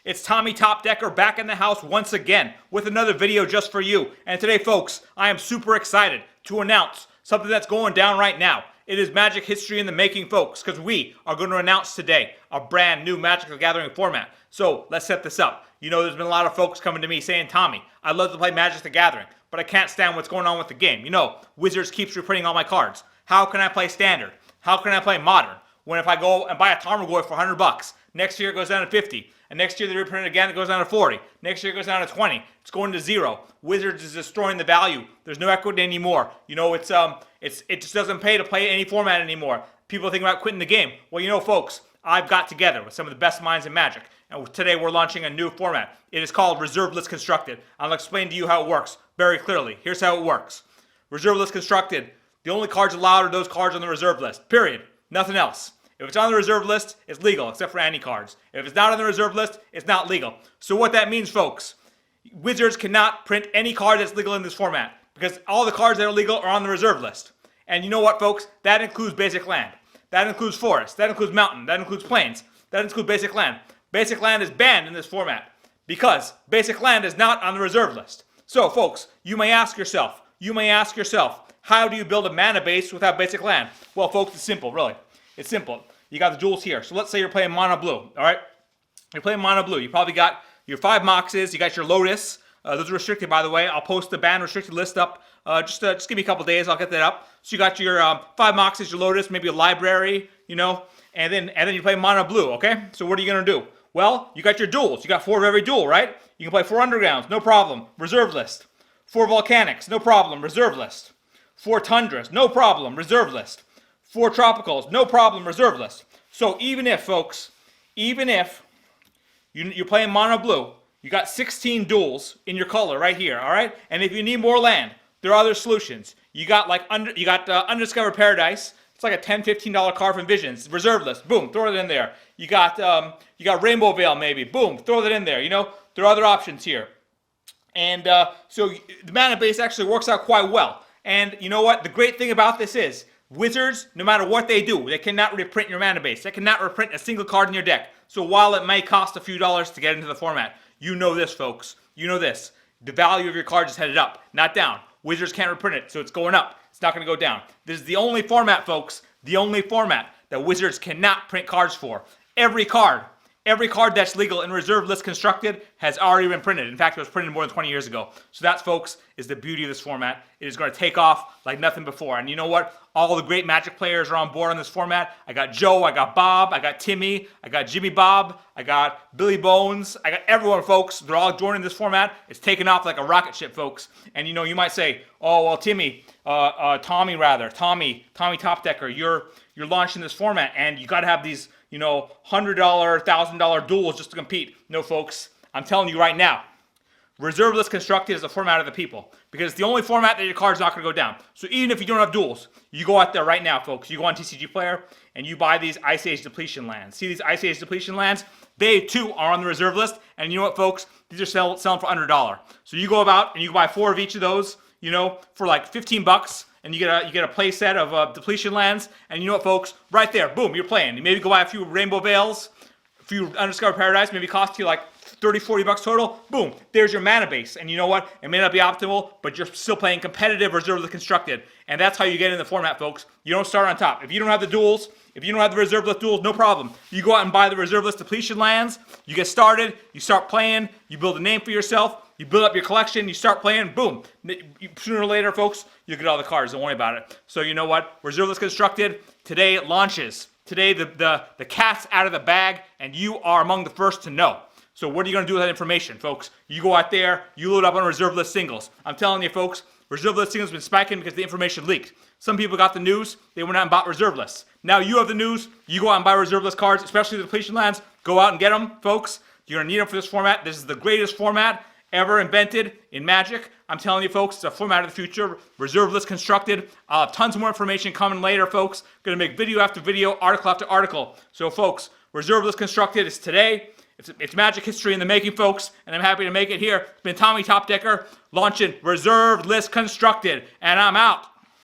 It's Tommy Top Decker back in the house once again with another video just for you. And today, folks, I am super excited to announce something that's going down right now. It is Magic history in the making, folks, because we are going to announce today a brand new Magic the Gathering format. So let's set this up. You know, there's been a lot of folks coming to me saying, Tommy, I'd love to play Magic the Gathering, but I can't stand what's going on with the game. You know, Wizards keeps reprinting all my cards. How can I play Standard? How can I play Modern? When if I go and buy a Tarmogoyf for $100, next year it goes down to 50, and next year they reprint it again, it goes down to 40. Next year it goes down to 20. It's going to 0. Wizards is destroying the value. There's no equity anymore. You know, it just doesn't pay to play any format anymore. People think about quitting the game. Well, you know, folks, I've got together with some of the best minds in Magic, and today we're launching a new format. It is called Reserve List Constructed. I'll explain to you how it works very clearly. Here's how it works. Reserve List Constructed. The only cards allowed are those cards on the reserve list. Period. Nothing else. If it's on the reserve list, it's legal, except for any cards. If it's not on the reserve list, it's not legal. So what that means, folks, Wizards cannot print any card that's legal in this format, because all the cards that are legal are on the reserve list. And you know what, folks? That includes basic land. That includes forest. That includes mountain. That includes plains. That includes basic land. Basic land is banned in this format, because basic land is not on the reserve list. So, folks, you may ask yourself, how do you build a mana base without basic land? Well, folks, it's simple, really. It's simple. You got the jewels here. So let's say you're playing mono blue, all right? You're playing mono blue. You probably got your 5 Moxes. You got your Lotus. Those are restricted, by the way. I'll post the ban restricted list up. Just give me a couple days. I'll get that up. So you got your 5 Moxes, your Lotus, maybe a library, you know, and then you play mono blue, okay? So what are you going to do? Well, you got your duels. You got 4 of every duel, right? You can play 4 Undergrounds, no problem. Reserve list. 4 Volcanics, no problem. Reserve list. 4 Tundras, no problem. Reserve list. 4 Tropicals, no problem. Reserve list. So even if, folks, you're playing mono blue, you got 16 duels in your color right here, all right? And if you need more land, there are other solutions. You got Undiscovered Paradise. It's like a $10, $15 card from Visions. Reserve list, boom, throw it in there. You got Rainbow Vale maybe, boom, throw that in there. You know, there are other options here. And so the mana base actually works out quite well. And you know what? The great thing about this is, Wizards, no matter what they do, they cannot reprint your mana base. They cannot reprint a single card in your deck. So while it may cost a few dollars to get into the format, you know this, folks. You know this. The value of your cards is headed up, not down. Wizards can't reprint it, so it's going up. It's not going to go down. This is the only format, folks, the only format that Wizards cannot print cards for. Every card that's legal in Reserve List Constructed has already been printed. In fact, it was printed more than 20 years ago. So that's, folks, is the beauty of this format. It is going to take off like nothing before. And you know what? All the great Magic players are on board on this format. I got Joe, I got Bob, I got Timmy, I got Jimmy Bob, I got Billy Bones, I got everyone, folks. They're all joining this format. It's taking off like a rocket ship, folks. And you know, you might say, oh, well, Tommy Top Decker, you're launching this format, and you got to have these, you know, $100, $1,000 duels just to compete. No, folks, I'm telling you right now, Reserve List Constructed is a format of the people, because it's the only format that your card's not going to go down. So even if you don't have duels, you go out there right now, folks. You go on TCG Player, and you buy these Ice Age Depletion lands. See these Ice Age Depletion lands? They, too, are on the reserve list, and you know what, folks? These are selling for under $1. So you go about, and you buy 4 of each of those, you know, for like $15, and you get a play set of depletion lands, and you know what, folks? Right there, boom, you're playing. You maybe go buy a few Rainbow Vales, a few Undiscovered Paradise, maybe cost you like $30, $40 total. Boom, there's your mana base. And you know what? It may not be optimal, but you're still playing competitive Reserve List Constructed. And that's how you get in the format, folks. You don't start on top. If you don't have the duels, if you don't have the reserve list duels, no problem. You go out and buy the reserve list depletion lands. You get started. You start playing. You build a name for yourself. You build up your collection. You start playing. Boom. Sooner or later, folks, you'll get all the cards. Don't worry about it. So you know what? Reserve List Constructed. Today it launches. Today the cat's out of the bag, and you are among the first to know. So what are you going to do with that information, folks? You go out there. You load up on reserve list singles. I'm telling you, folks, reserve list singles have been spiking because the information leaked. Some people got the news. They went out and bought reserve lists. Now you have the news. You go out and buy reserve list cards, especially the depletion lands. Go out and get them, folks. You're going to need them for this format. This is the greatest format ever invented in Magic. I'm telling you, folks, it's a format of the future. Reserve List Constructed. I'll have tons more information coming later, folks. Going to make video after video, article after article. So, folks, Reserve List Constructed is today. It's Magic history in the making, folks, and I'm happy to make it here. It's been Tommy Top Decker launching Reserve List Constructed, and I'm out.